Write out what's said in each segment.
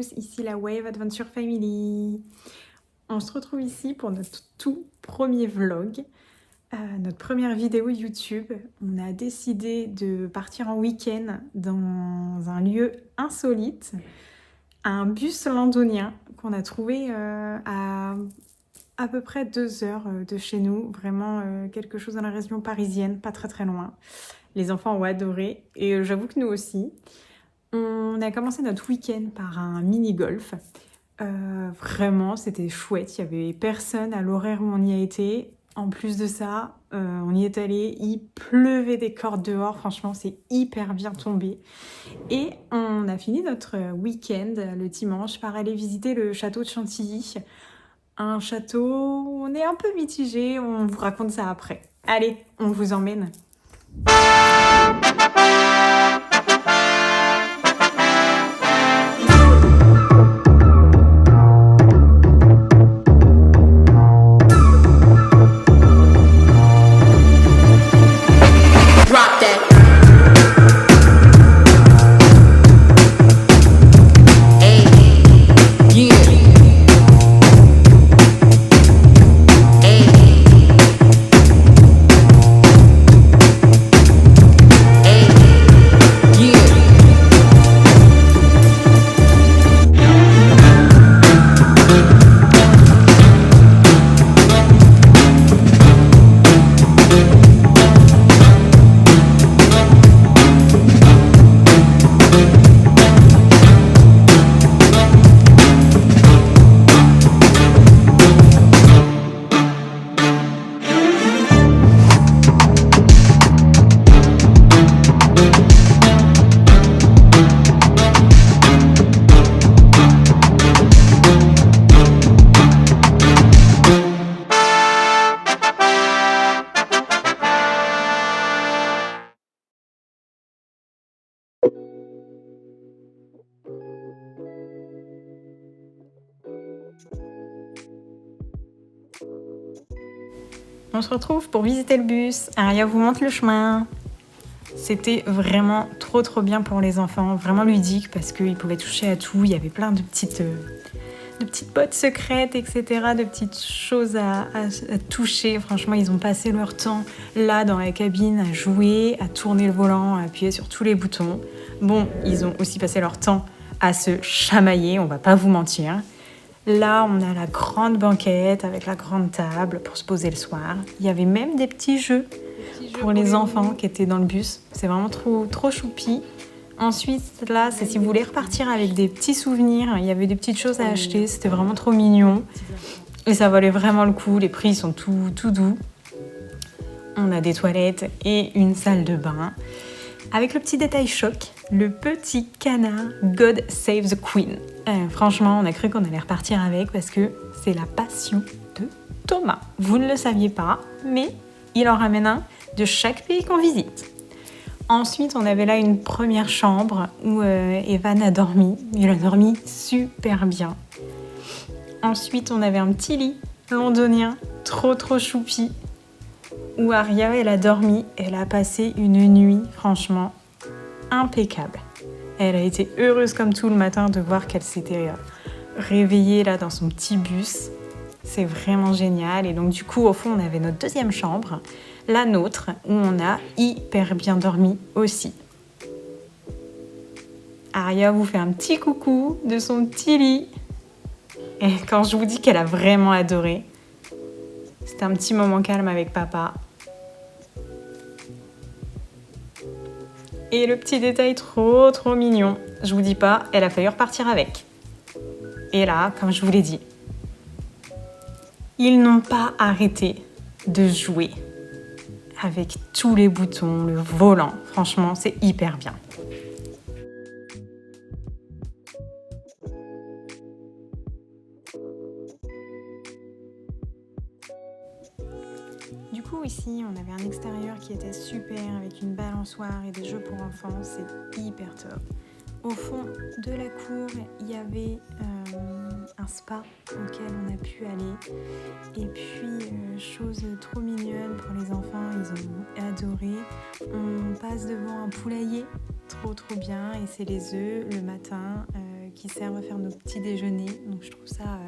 tous, ici la Wave Adventure Family. On se retrouve ici pour notre tout premier vlog, notre première vidéo YouTube. On a décidé de partir en week-end dans un lieu insolite, un bus londonien qu'on a trouvé à peu près 2 heures de chez nous, vraiment quelque chose dans la région parisienne, pas très loin. Les enfants ont adoré et j'avoue que nous aussi. On a commencé notre week-end par un mini-golf. Vraiment, c'était chouette. Il n'y avait personne à l'horaire où on y a été. En plus de ça, on y est allé. Il pleuvait des cordes dehors. Franchement, c'est hyper bien tombé. Et on a fini notre week-end le dimanche par aller visiter le château de Chantilly. Un château, on est un peu mitigé. On vous raconte ça après. Allez, on vous emmène. On se retrouve pour visiter le bus. Aria vous montre le chemin. C'était vraiment trop bien pour les enfants, vraiment ludique parce qu'ils pouvaient toucher à tout. Il y avait plein de petites bottes secrètes, etc., de petites choses à toucher. Franchement, ils ont passé leur temps là dans la cabine à jouer, à tourner le volant, à appuyer sur tous les boutons. Bon, ils ont aussi passé leur temps à se chamailler, on va pas vous mentir. Là, on a la grande banquette avec la grande table pour se poser le soir. Il y avait même des petits jeux pour les enfants qui étaient dans le bus. C'est vraiment trop choupi. Ensuite, là, c'est si vous voulez repartir avec des petits souvenirs. Il y avait des petites choses à acheter. C'était vraiment trop mignon. Et ça valait vraiment le coup. Les prix sont tout doux. On a des toilettes et une salle de bain. Avec le petit détail choc, le petit canard God Save the Queen. Franchement, on a cru qu'on allait repartir avec parce que c'est la passion de Thomas. Vous ne le saviez pas, mais il en ramène un de chaque pays qu'on visite. Ensuite, on avait là une première chambre où Evan a dormi. Il a dormi super bien. Ensuite, on avait un petit lit londonien, trop choupi, où Aria, elle a dormi. Elle a passé une nuit, franchement, impeccable. Elle a été heureuse comme tout le matin de voir qu'elle s'était réveillée là dans son petit bus. C'est vraiment génial. Et donc du coup, au fond, on avait notre deuxième chambre, la nôtre, où on a hyper bien dormi aussi. Aria vous fait un petit coucou de son petit lit. Et quand je vous dis qu'elle a vraiment adoré, c'était un petit moment calme avec papa. Et le petit détail trop mignon, je vous dis pas, elle a failli repartir avec. Et là, comme je vous l'ai dit, ils n'ont pas arrêté de jouer avec tous les boutons, le volant. Franchement, c'est hyper bien. Du coup, ici, on avait un extérieur qui était super avec une balançoire et des jeux pour enfants. C'est hyper top. Au fond de la cour, il y avait un spa auquel on a pu aller. Et puis, chose trop mignonne pour les enfants, ils ont adoré. On passe devant un poulailler, trop bien. Et c'est les œufs le matin qui servent à faire nos petits déjeuners. Donc je trouve ça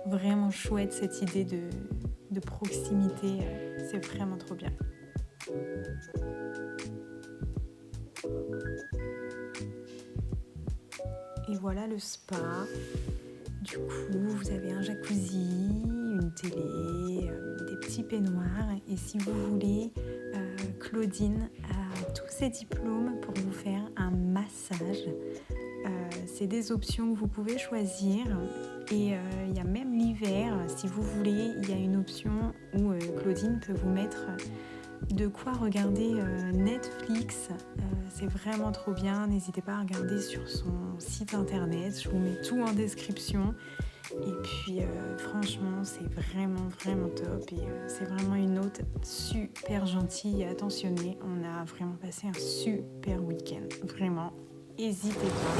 vraiment chouette, cette idée de proximité. C'est vraiment trop bien. Et voilà le spa. Du coup, vous avez un jacuzzi, une télé, des petits peignoirs. Et si vous voulez, Claudine a tous ses diplômes pour vous faire un massage. C'est des options que vous pouvez choisir. Et il y a même l'hiver, si vous voulez, il y a une option où Claudine peut vous mettre de quoi regarder Netflix. C'est vraiment trop bien. N'hésitez pas à regarder sur son site internet. Je vous mets tout en description. Et puis franchement, c'est vraiment top. Et c'est vraiment une hôte super gentille et attentionnée. On a vraiment passé un super week-end. Vraiment, n'hésitez pas.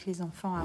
Les enfants à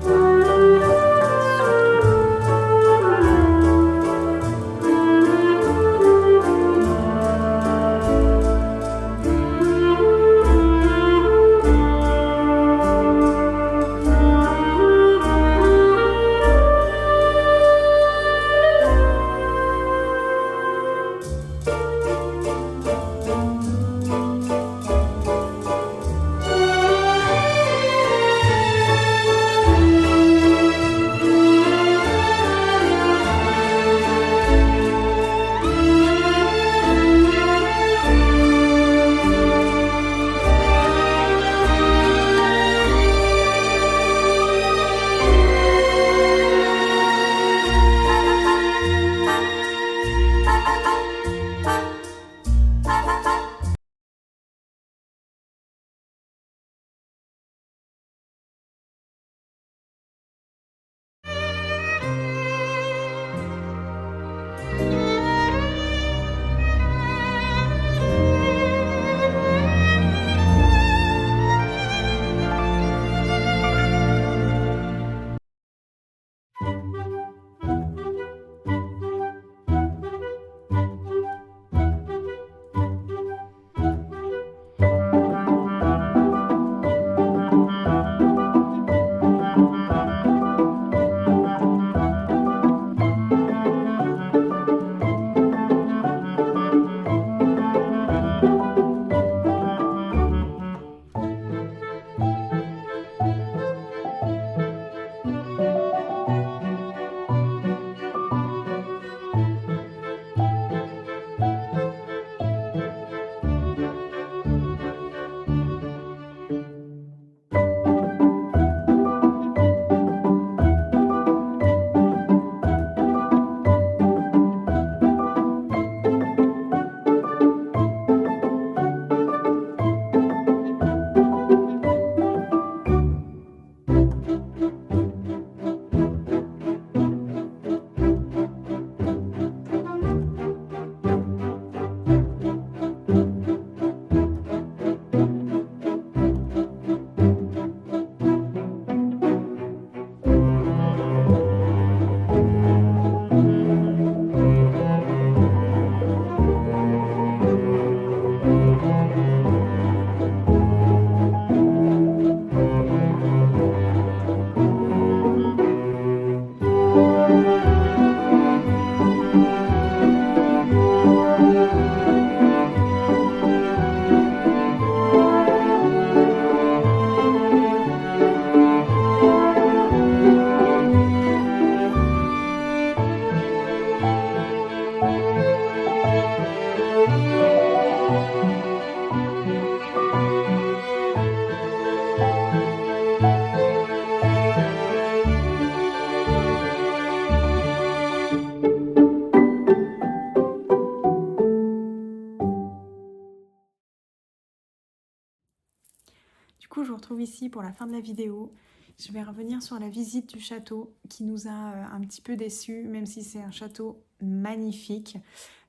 coup, je vous retrouve ici pour la fin de la vidéo. Je vais revenir sur la visite du château qui nous a un petit peu déçus, même si c'est un château magnifique.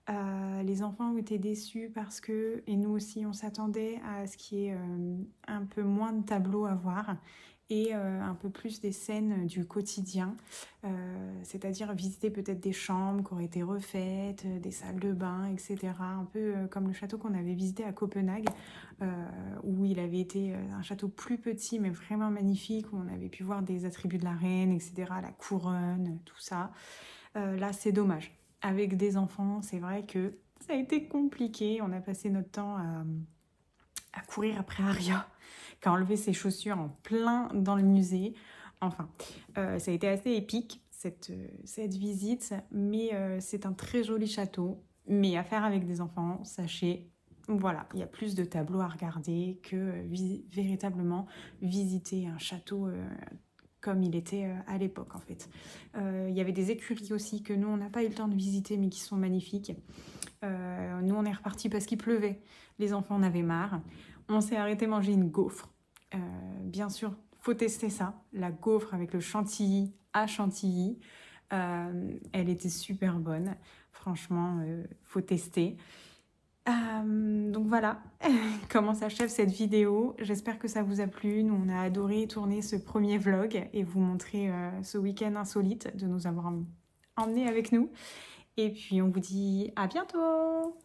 Les enfants ont été déçus parce que, et nous aussi, on s'attendait à ce qu'il y ait un peu moins de tableaux à voir et un peu plus des scènes du quotidien, c'est-à-dire visiter peut-être des chambres qui auraient été refaites, des salles de bain, etc. Un peu comme le château qu'on avait visité à Copenhague, où il avait été un château plus petit mais vraiment magnifique, où on avait pu voir des attributs de la reine, etc., la couronne, tout ça. Là, c'est dommage. Avec des enfants, c'est vrai que ça a été compliqué. On a passé notre temps à courir après Aria, qui a enlevé ses chaussures en plein dans le musée. Enfin, ça a été assez épique, cette visite, mais c'est un très joli château. Mais à faire avec des enfants, sachez, voilà, il y a plus de tableaux à regarder que véritablement visiter un château comme il était à l'époque en fait. Il y avait des écuries aussi que nous on n'a pas eu le temps de visiter mais qui sont magnifiques. Nous on est repartis parce qu'il pleuvait, les enfants en avaient marre. On s'est arrêté manger une gaufre. Bien sûr, faut tester ça, la gaufre avec le chantilly à Chantilly. Elle était super bonne, franchement, faut tester. Donc voilà comment s'achève cette vidéo. J'espère que ça vous a plu. Nous, on a adoré tourner ce premier vlog et vous montrer ce week-end insolite, de nous avoir emmenés avec nous. Et puis, on vous dit à bientôt!